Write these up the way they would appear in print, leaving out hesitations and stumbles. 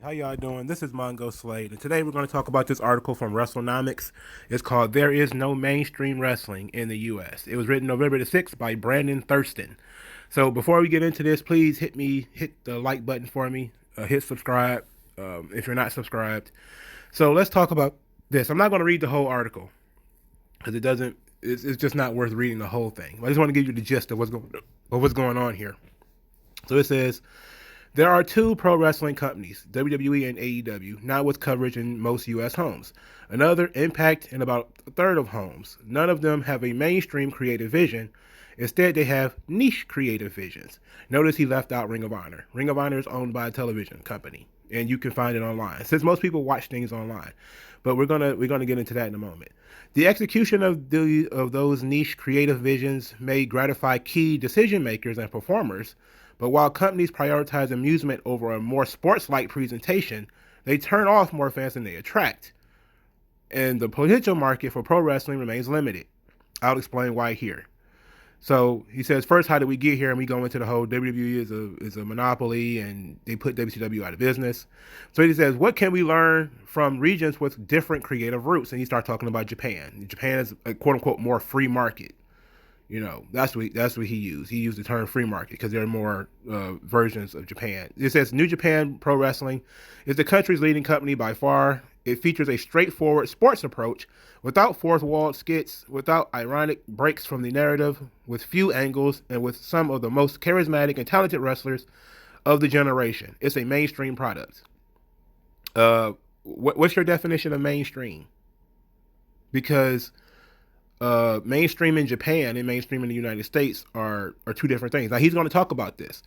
How y'all doing? This is Mongo Slade, and today we're going to talk about this article from Wrestlenomics. It's called "There Is No Mainstream Wrestling in the U.S." It was written November the 6th by Brandon Thurston. So before we get into this, please hit the like button for me, hit subscribe if you're not subscribed. So let's talk about this. I'm not going to read the whole article because it's just not worth reading the whole thing. I just want to give you the gist of what's going on here. So it says. There are two pro wrestling companies, WWE and AEW, now with coverage in most U.S. homes. Another, Impact, in about a third of homes. None of them have a mainstream creative vision. Instead, they have niche creative visions. Notice he left out Ring of Honor. Ring of Honor is owned by a television company, and you can find it online. Since most people watch things online, but we're gonna get into that in a moment. The execution of those niche creative visions may gratify key decision makers and performers, but while companies prioritize amusement over a more sports-like presentation, they turn off more fans than they attract. And the potential market for pro wrestling remains limited. I'll explain why here. So he says, first, how did we get here? And we go into the whole WWE is a monopoly, and they put WCW out of business. So he says, what can we learn from regions with different creative roots? And he starts talking about Japan. Japan is a quote unquote more free market. That's what he used. He used the term free market because there are more versions of Japan. It says New Japan Pro Wrestling is the country's leading company by far. It features a straightforward sports approach without fourth-wall skits, without ironic breaks from the narrative, with few angles, and with some of the most charismatic and talented wrestlers of the generation. It's a mainstream product. What's your definition of mainstream? Because mainstream in Japan and mainstream in the United States are two different things. Now he's going to talk about this.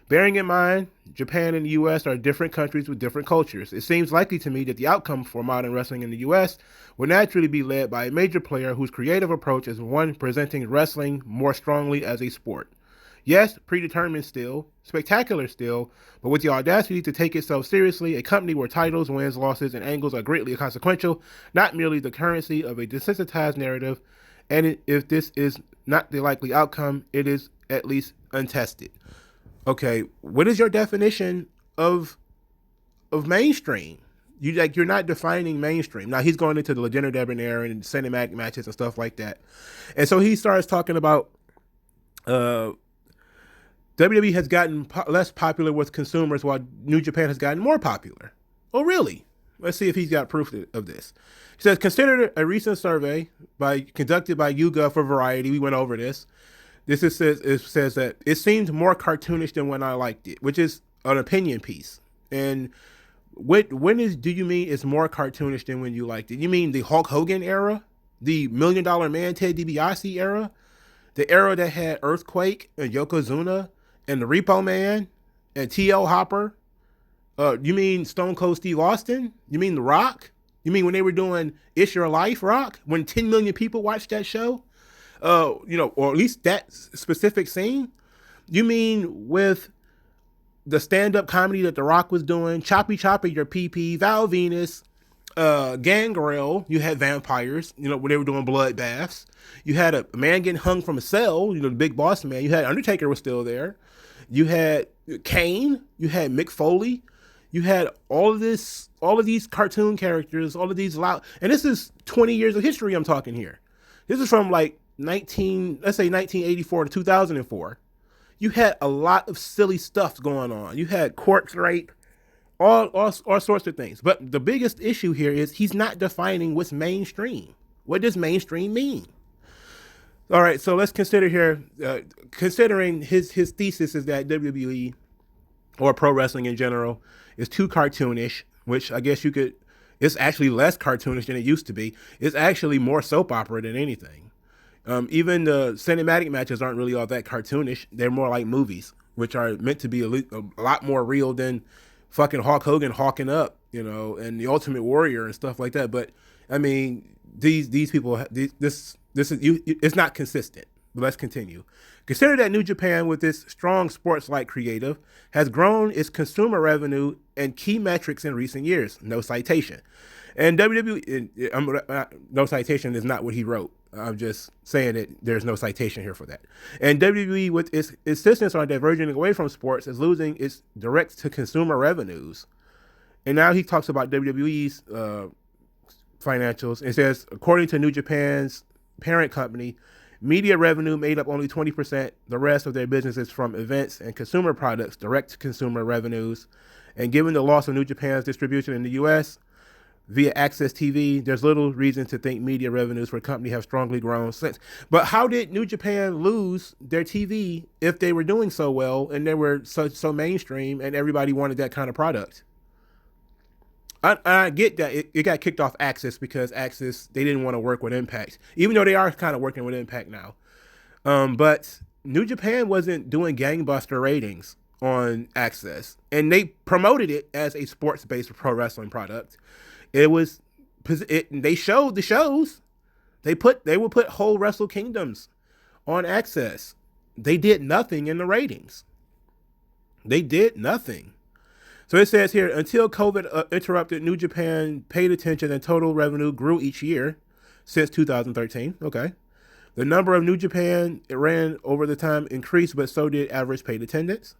Bearing in mind, Japan and the U.S. are different countries with different cultures. It seems likely to me that the outcome for modern wrestling in the U.S. will naturally be led by a major player whose creative approach is one presenting wrestling more strongly as a sport. Yes, predetermined still, spectacular still, but with the audacity to take itself seriously, a company where titles, wins, losses, and angles are greatly consequential, not merely the currency of a desensitized narrative. And if this is not the likely outcome, it is at least untested. Okay, what is your definition of mainstream? You're not defining mainstream. Now he's going into the Legend Debonair and cinematic matches and stuff like that, and so he starts talking about WWE has gotten less popular with consumers while New Japan has gotten more popular. Oh, really? Let's see if he's got proof of this. He says, consider a recent survey conducted by YouGov for Variety. We went over this. It says that it seemed more cartoonish than when I liked it, which is an opinion piece. And do you mean it's more cartoonish than when you liked it? You mean the Hulk Hogan era, the $1 Million Man Ted DiBiase era, the era that had Earthquake and Yokozuna and the Repo Man and T.L. Hopper? You mean Stone Cold Steve Austin? You mean The Rock? You mean when they were doing It's Your Life, Rock? When 10 million people watched that show? Or at least that specific scene? You mean with the stand-up comedy that The Rock was doing, Choppy Choppy Your PP, Val Venus, Gangrel, you had vampires, when they were doing bloodbaths. You had a man getting hung from a cell, the big boss man. You had Undertaker was still there. You had Kane. You had Mick Foley. You had all of these cartoon characters, all of these loud, and this is 20 years of history I'm talking here. This is from like 1984 to 2004. You had a lot of silly stuff going on. You had corpse rape, all sorts of things. But the biggest issue here is he's not defining what's mainstream. What does mainstream mean? All right, so let's consider here, considering his thesis is that WWE or pro wrestling in general is too cartoonish, which I guess it's actually less cartoonish than it used to be. It's actually more soap opera than anything. Even the cinematic matches aren't really all that cartoonish. They're more like movies, which are meant to be a lot more real than fucking Hulk Hogan hawking up, and the Ultimate Warrior and stuff like that. But I mean, these people, it's not consistent. But let's continue. Consider that New Japan, with its strong sports-like creative, has grown its consumer revenue and key metrics in recent years. No citation. And WWE, no citation is not what he wrote. I'm just saying that there's no citation here for that. And WWE, with its insistence on diverging away from sports, is losing its direct-to-consumer revenues. And now he talks about WWE's financials. It says, according to New Japan's parent company, media revenue made up only 20%. The rest of their business is from events and consumer products, direct-to-consumer revenues. And given the loss of New Japan's distribution in the U.S., via Access TV, there's little reason to think media revenues for the company have strongly grown since. But how did New Japan lose their TV if they were doing so well and they were so mainstream and everybody wanted that kind of product? I get that it got kicked off Access because Access, they didn't want to work with Impact, even though they are kind of working with Impact now. But New Japan wasn't doing gangbuster ratings on Access, and they promoted it as a sports-based pro wrestling product. It was, they showed the shows. They would put whole Wrestle Kingdoms on Access. They did nothing in the ratings. They did nothing. So it says here, until COVID interrupted, New Japan paid attention and total revenue grew each year since 2013. Okay. The number of New Japan it ran over the time increased, but so did average paid attendance.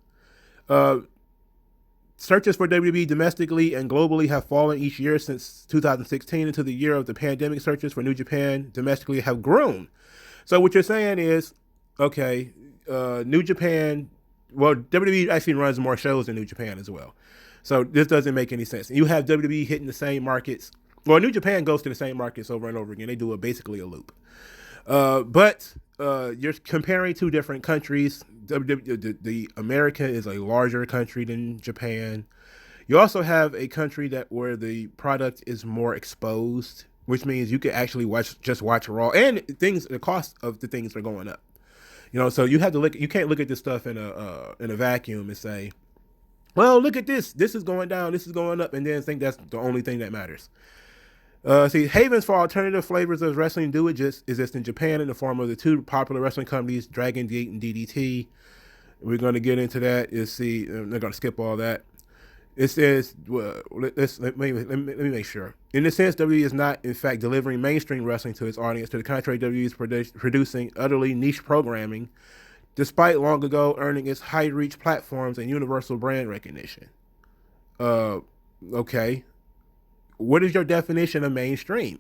Searches for WWE domestically and globally have fallen each year since 2016 until the year of the pandemic. Searches for New Japan domestically have grown. So what you're saying is, okay, New Japan, well, WWE actually runs more shows than New Japan as well. So this doesn't make any sense. You have WWE hitting the same markets. Well, New Japan goes to the same markets over and over again. They do basically a loop. But you're comparing two different countries. The America is a larger country than Japan. You also have a country where the product is more exposed, which means you can actually watch Raw, and the cost of the things are going up. So you have to look. You can't look at this stuff in a vacuum and say, well, look at this. This is going down. This is going up, and then think that's the only thing that matters. Havens for alternative flavors of wrestling do exist in Japan in the form of the two popular wrestling companies, Dragon Gate and DDT. We're going to get into that. They're going to skip all that. It says, let me make sure. In a sense, WWE is not, in fact, delivering mainstream wrestling to its audience. To the contrary, WWE is producing utterly niche programming, despite long ago earning its high-reach platforms and universal brand recognition. Okay. What is your definition of mainstream?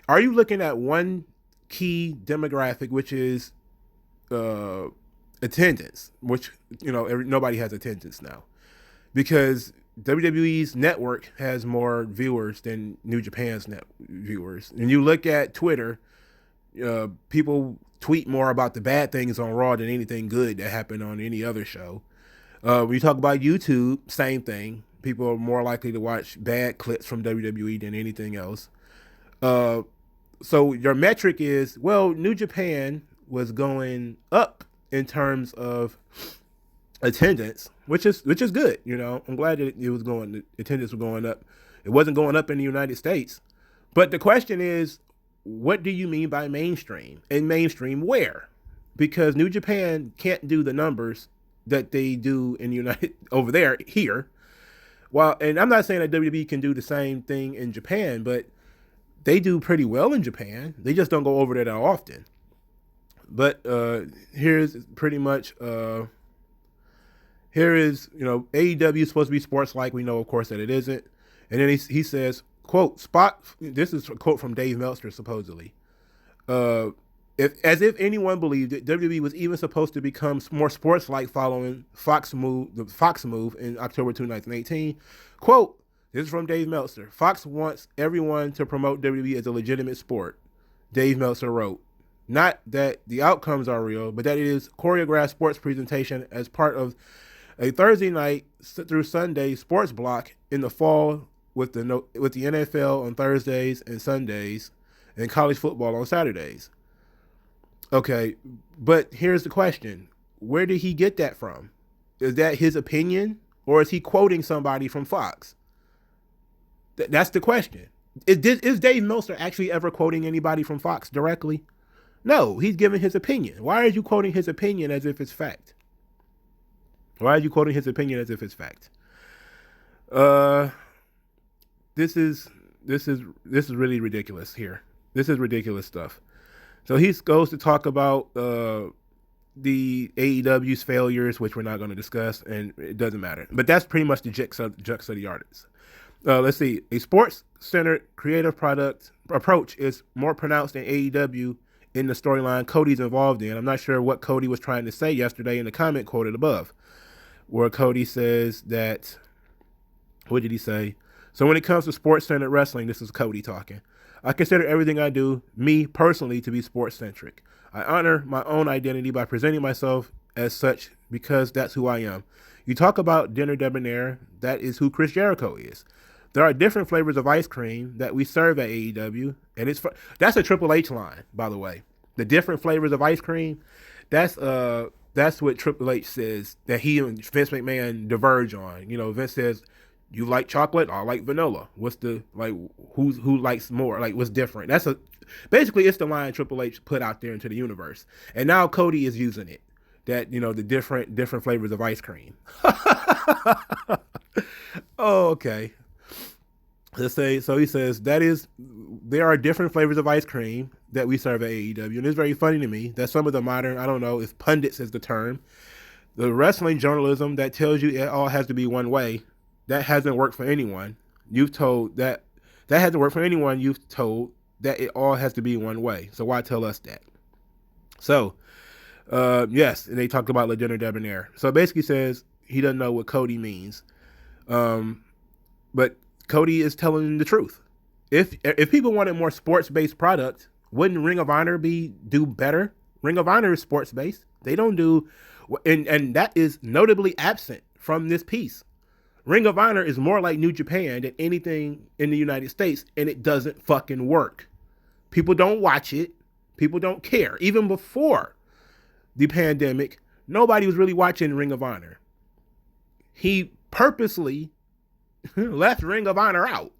Are you looking at one key demographic, which is attendance, which, nobody has attendance now, because WWE's network has more viewers than New Japan's viewers. And you look at Twitter, people tweet more about the bad things on Raw than anything good that happened on any other show. When you talk about YouTube, same thing. People are more likely to watch bad clips from WWE than anything else. So your metric is, well, New Japan was going up in terms of attendance, which is good. I'm glad that the attendance was going up. It wasn't going up in the United States. But the question is, what do you mean by mainstream? And mainstream where? Because New Japan can't do the numbers that they do in the here. Well, and I'm not saying that WWE can do the same thing in Japan, but they do pretty well in Japan. They just don't go over there that often. But here's pretty much, here is, AEW is supposed to be sports-like. We know, of course, that it isn't. And then he says, quote, this is a quote from Dave Meltzer, supposedly. As if anyone believed it, WWE was even supposed to become more sports-like following the Fox move in October 2018. Quote, this is from Dave Meltzer. Fox wants everyone to promote WWE as a legitimate sport. Dave Meltzer wrote, not that the outcomes are real, but that it is choreographed sports presentation as part of a Thursday night through Sunday sports block in the fall with the NFL on Thursdays and Sundays and college football on Saturdays. Okay, but here's the question. Where did he get that from? Is that his opinion, or is he quoting somebody from Fox? That's the question. Is Dave Meltzer actually ever quoting anybody from Fox directly? No, he's giving his opinion. Why are you quoting his opinion as if it's fact? This is really ridiculous here. This is ridiculous stuff. So he goes to talk about the AEW's failures, which we're not going to discuss, and it doesn't matter. But that's pretty much the jux of the artists. Let's see. A sports-centered creative product approach is more pronounced in AEW in the storyline Cody's involved in. I'm not sure what Cody was trying to say yesterday in the comment quoted above, where Cody says that, what did he say? So when it comes to sports-centered wrestling, this is Cody talking. I consider everything I do, me personally, to be sports-centric. I honor my own identity by presenting myself as such because that's who I am. You talk about dinner debonair, that is who Chris Jericho is. There are different flavors of ice cream that we serve at AEW, and that's a Triple H line, by the way. The different flavors of ice cream, that's what Triple H says that he and Vince McMahon diverge on. You know, Vince says, you like chocolate, I like vanilla. What's the, like, who likes more? Like, what's different? Basically, it's the line Triple H put out there into the universe. And now Cody is using it. That, you know, the different flavors of ice cream. Oh, okay. Let's say, so he says, there are different flavors of ice cream that we serve at AEW. And it's very funny to me that some of the modern, I don't know if pundits is the term, the wrestling journalism that tells you it all has to be one way, that hasn't worked for anyone. You've told that hasn't worked for anyone. You've told that it all has to be one way. So why tell us that? So, yes, and they talked about Le Dinner Debonair. So it basically says he doesn't know what Cody means. But Cody is telling the truth. If people wanted more sports-based product, wouldn't Ring of Honor do better? Ring of Honor is sports-based. They don't do, and that is notably absent from this piece. Ring of Honor is more like New Japan than anything in the United States, and it doesn't fucking work. People don't watch it. People don't care. Even before the pandemic, nobody was really watching Ring of Honor. He purposely left Ring of Honor out.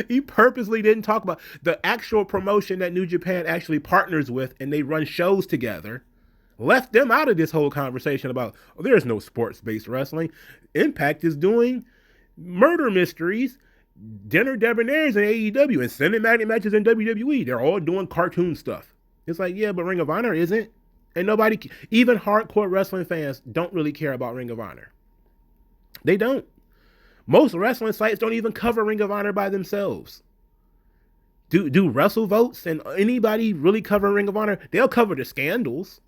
He purposely didn't talk about the actual promotion that New Japan actually partners with, and they run shows together. Left them out of this whole conversation about, there's no sports-based wrestling. Impact is doing murder mysteries, dinner debonairs in AEW, and cinematic matches in WWE. They're all doing cartoon stuff. It's like, yeah, but Ring of Honor isn't. And nobody, even hardcore wrestling fans, don't really care about Ring of Honor. They don't. Most wrestling sites don't even cover Ring of Honor by themselves. Do WrestleVotes and anybody really cover Ring of Honor? They'll cover the scandals.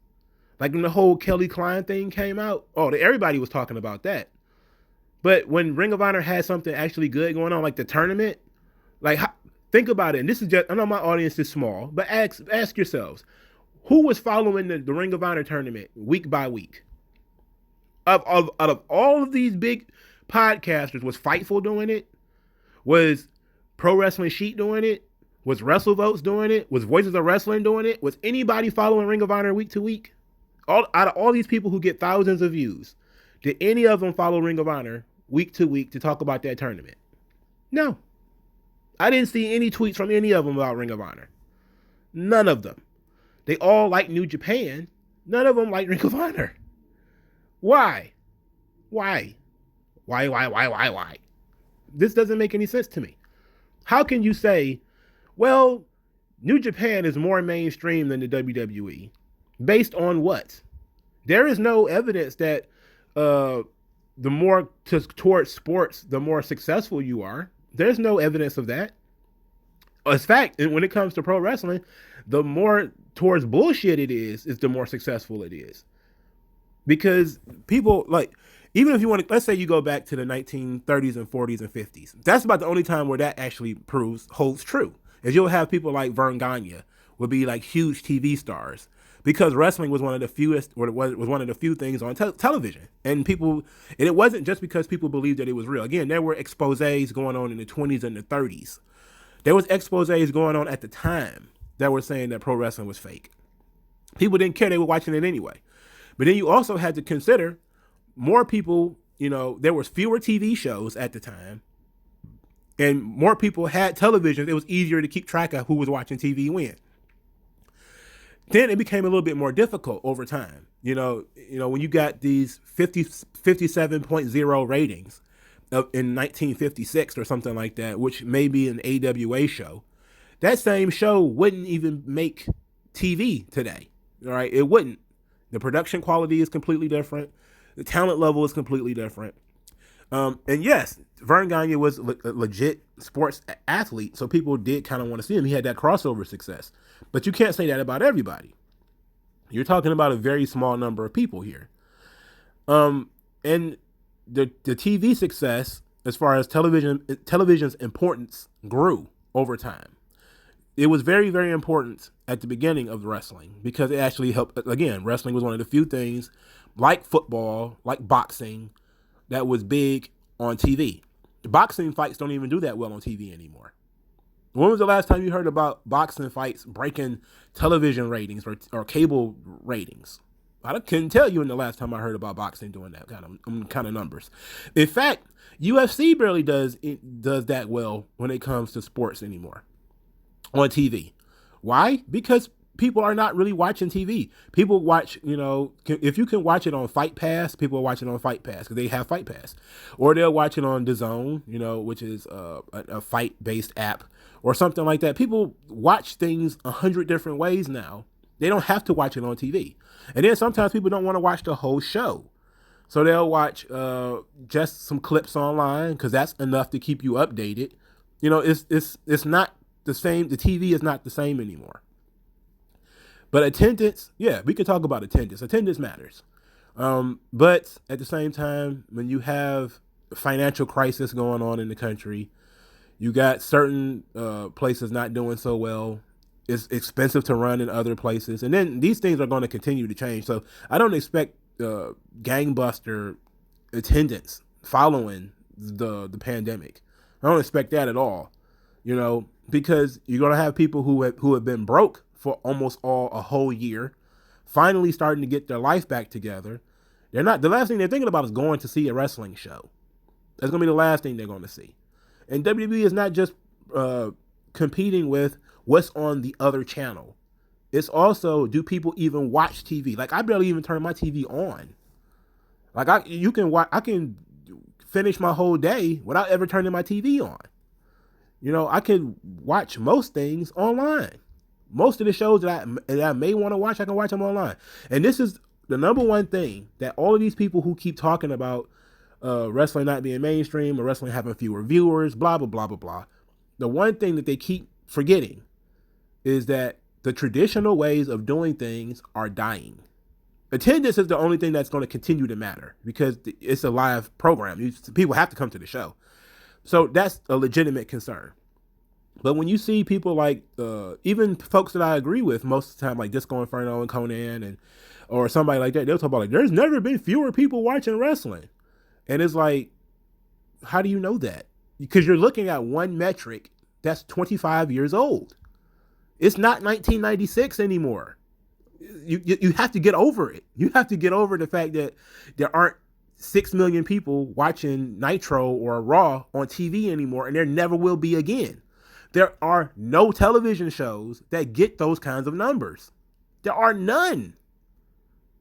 Like when the whole Kelly Klein thing came out, everybody was talking about that. But when Ring of Honor had something actually good going on, like the tournament, think about it. And this is just, I know my audience is small, but ask yourselves, who was following the Ring of Honor tournament week by week? Out of all of these big podcasters, was Fightful doing it? Was Pro Wrestling Sheet doing it? Was WrestleVotes doing it? Was Voices of Wrestling doing it? Was anybody following Ring of Honor week to week? Out of all these people who get thousands of views, did any of them follow Ring of Honor week to week to talk about that tournament? No. I didn't see any tweets from any of them about Ring of Honor. None of them. They all like New Japan. None of them like Ring of Honor. Why? Why? This doesn't make any sense to me. How can you say, well, New Japan is more mainstream than the WWE? Based on what? There is no evidence that the more towards sports, the more successful you are. There's no evidence of that. In fact, when it comes to pro wrestling, the more towards bullshit it is the more successful it is. Because people, like, even if you want to, let's say you go back to the 1930s and 40s and 50s. That's about the only time where that actually holds true. Is you'll have people like Vern Gagne would be like huge TV stars. Because wrestling was one of the fewest, or was one of the few things on television. And it wasn't just because people believed that it was real. Again, there were exposés going on in the 20s and the 30s. There was exposés going on at the time that were saying that pro wrestling was fake. People didn't care. They were watching it anyway. But then you also had to consider more people, there was fewer TV shows at the time. And more people had televisions. It was easier to keep track of who was watching TV when. Then it became a little bit more difficult over time. When you got these 57.0 ratings in 1956 or something like that, which may be an AWA show, that same show wouldn't even make TV today. All right, it wouldn't. The production quality is completely different. The talent level is completely different. And yes, Vern Gagne was a legit sports athlete, so people did kind of want to see him. He had that crossover success, but you can't say that about everybody. You're talking about a very small number of people here. And the TV success, as far as television's importance, grew over time. It was very, very important at the beginning of wrestling because it actually helped. Again, wrestling was one of the few things, like football, like boxing, that was big on TV. The boxing fights don't even do that well on TV anymore. When was the last time you heard about boxing fights breaking television ratings or cable ratings? I couldn't tell you in the last time I heard about boxing doing that kind of numbers. In fact, UFC barely does that well when it comes to sports anymore on TV. Why? Because people are not really watching TV. People watch, if you can watch it on Fight Pass, people are watching on Fight Pass because they have Fight Pass. Or they'll watch it on DAZN, which is a fight-based app or something like that. People watch things 100 different ways now. They don't have to watch it on TV. And then sometimes people don't want to watch the whole show. So they'll watch just some clips online because that's enough to keep you updated. It's not the same. The TV is not the same anymore. But attendance, yeah, we could talk about attendance. Attendance matters. But at the same time, when you have a financial crisis going on in the country, you got certain places not doing so well. It's expensive to run in other places. And then these things are going to continue to change. So I don't expect gangbuster attendance following the pandemic. I don't expect that at all. Because you're going to have people who have been broke for almost a whole year, finally starting to get their life back together. The last thing they're thinking about is going to see a wrestling show. That's going to be the last thing they're going to see. And WWE is not just competing with what's on the other channel. It's also, do people even watch TV? Like, I barely even turn my TV on. Like, I can finish my whole day without ever turning my TV on. I can watch most things online. Most of the shows that I may want to watch, I can watch them online. And this is the number one thing that all of these people who keep talking about wrestling not being mainstream or wrestling having fewer viewers, blah, blah, blah, blah, blah. The one thing that they keep forgetting is that the traditional ways of doing things are dying. Attendance is the only thing that's going to continue to matter because it's a live program. People have to come to the show. So that's a legitimate concern. But when you see people like, even folks that I agree with most of the time, like Disco Inferno and Conan or somebody like that, they'll talk about like, there's never been fewer people watching wrestling. And it's like, how do you know that? Because you're looking at one metric that's 25 years old. It's not 1996 anymore. You have to get over it. You have to get over the fact that there aren't 6 million people watching Nitro or Raw on TV anymore, and there never will be again. There are no television shows that get those kinds of numbers. There are none.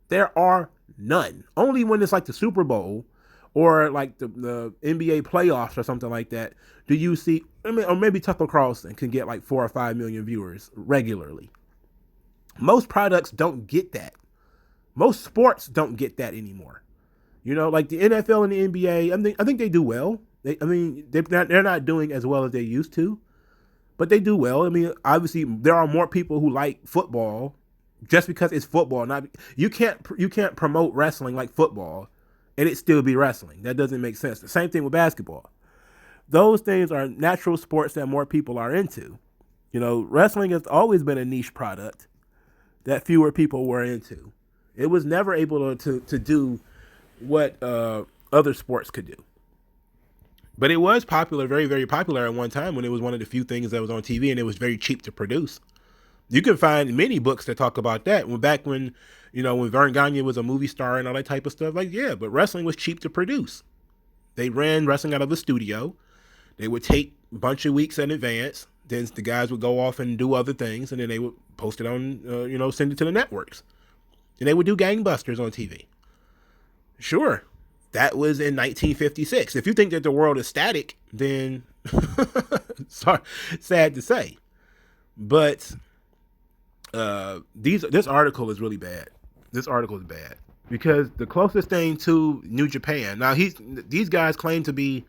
There are none. Only when it's like the Super Bowl or like the NBA playoffs or something like that do you see, or maybe Tucker Carlson can get like 4 or 5 million viewers regularly. Most products don't get that. Most sports don't get that anymore. Like the NFL and the NBA, I think they do well. They're not doing as well as they used to, but they do well. Obviously, there are more people who like football just because it's football. You can't promote wrestling like football and it still be wrestling. That doesn't make sense. The same thing with basketball. Those things are natural sports that more people are into. Wrestling has always been a niche product that fewer people were into. It was never able to do what other sports could do. But it was popular, very, very popular at one time when it was one of the few things that was on TV and it was very cheap to produce. You can find many books that talk about that. When Vern Gagne was a movie star and all that type of stuff, but wrestling was cheap to produce. They ran wrestling out of a studio. They would take a bunch of weeks in advance. Then the guys would go off and do other things, and then they would post it on, send it to the networks. And they would do gangbusters on TV. Sure, that was in 1956. If you think that the world is static, then sorry, sad to say. But This article is really bad. This article is bad because the closest thing to New Japan. Now these guys claim to be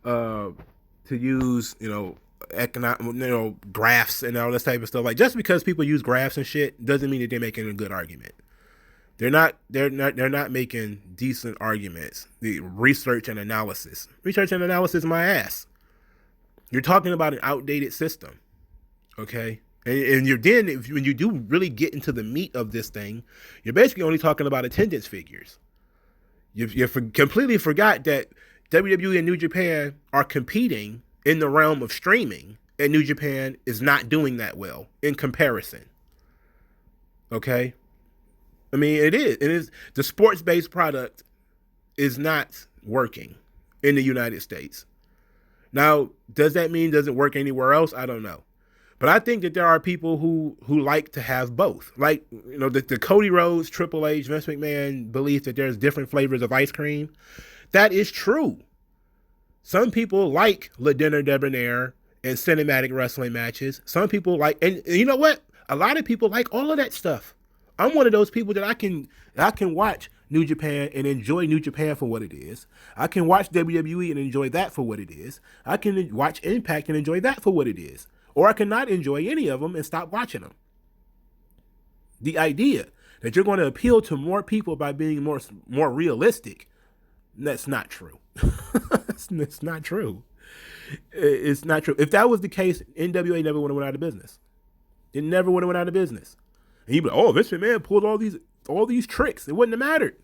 to use economic graphs and all this type of stuff. Like, just because people use graphs and shit doesn't mean that they're making a good argument. They're not making decent arguments. The research and analysis. Research and analysis my ass. You're talking about an outdated system. Okay? And you're then, when you do really get into the meat of this thing, you're basically only talking about attendance figures. You completely forgot that WWE and New Japan are competing in the realm of streaming, and New Japan is not doing that well in comparison. Okay? I mean, it is. The sports-based product is not working in the United States. Now, does that mean it doesn't work anywhere else? I don't know. But I think that there are people who like to have both. Like, the Cody Rhodes, Triple H, Vince McMahon belief that there's different flavors of ice cream. That is true. Some people like Le Dinner Debonair and cinematic wrestling matches. Some people like, and you know what? A lot of people like all of that stuff. I'm one of those people that I can watch New Japan and enjoy New Japan for what it is. I can watch WWE and enjoy that for what it is. I can watch Impact and enjoy that for what it is. Or I cannot enjoy any of them and stop watching them. The idea that you're going to appeal to more people by being more realistic, that's not true. It's not true. It's not true. If that was the case, NWA never would have went out of business. It never would have went out of business. And you'd be like, oh, Vince McMahon pulled all these tricks. It wouldn't have mattered.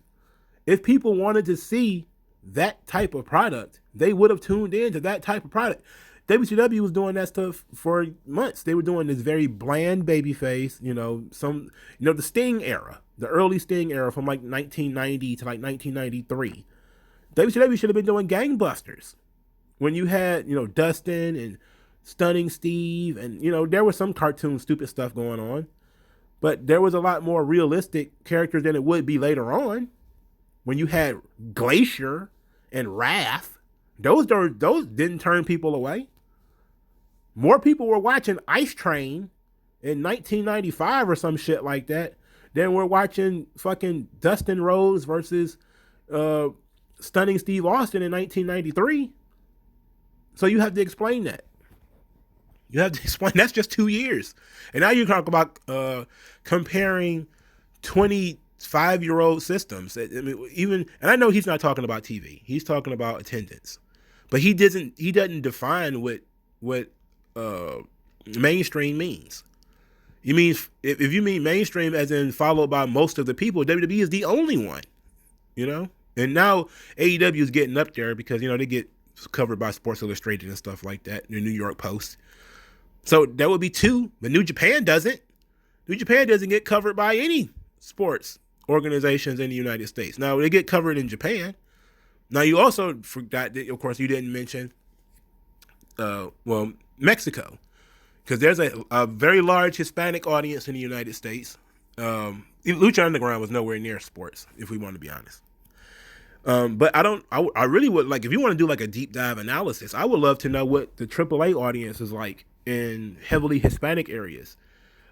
If people wanted to see that type of product, they would have tuned in to that type of product. WCW was doing that stuff for months. They were doing this very bland babyface, the Sting era, the early Sting era from like 1990 to like 1993. WCW should have been doing gangbusters when you had, Dustin and Stunning Steve, and, there was some cartoon stupid stuff going on, but there was a lot more realistic characters than it would be later on when you had Glacier and Wrath. Those didn't turn people away. More people were watching Ice Train in 1995 or some shit like that than we're watching fucking Dustin Rhodes versus Stunning Steve Austin in 1993. So you have to explain that. You have to explain that's just 2 years. And now you talk about comparing 25-year-old systems. I mean, and I know he's not talking about TV. He's talking about attendance. But he doesn't define what mainstream means. You mean if you mean mainstream as in followed by most of the people, WWE is the only one, And now AEW is getting up there because they get covered by Sports Illustrated and stuff like that, the New York Post. So that would be 2, but New Japan doesn't. New Japan doesn't get covered by any sports organizations in the United States. Now they get covered in Japan. Now you also forgot that, of course, you didn't mention, Mexico, because there's a very large Hispanic audience in the United States. Lucha Underground was nowhere near sports, if we want to be honest. But I really would like, if you want to do like a deep dive analysis, I would love to know what the AAA audience is like in heavily Hispanic areas.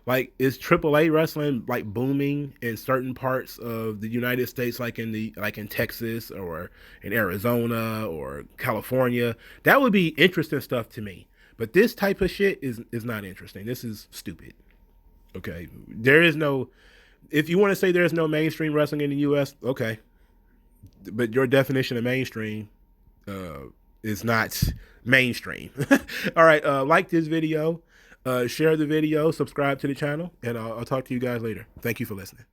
Like, is AAA wrestling like booming in certain parts of the United States, like in Texas or in Arizona or California? That would be interesting stuff to me. But this type of shit is not interesting. This is stupid. Okay, there is no. If you want to say there's no mainstream wrestling in the U.S., okay, but your definition of mainstream is not mainstream. All right, like this video, share the video, subscribe to the channel, and I'll talk to you guys later. Thank you for listening.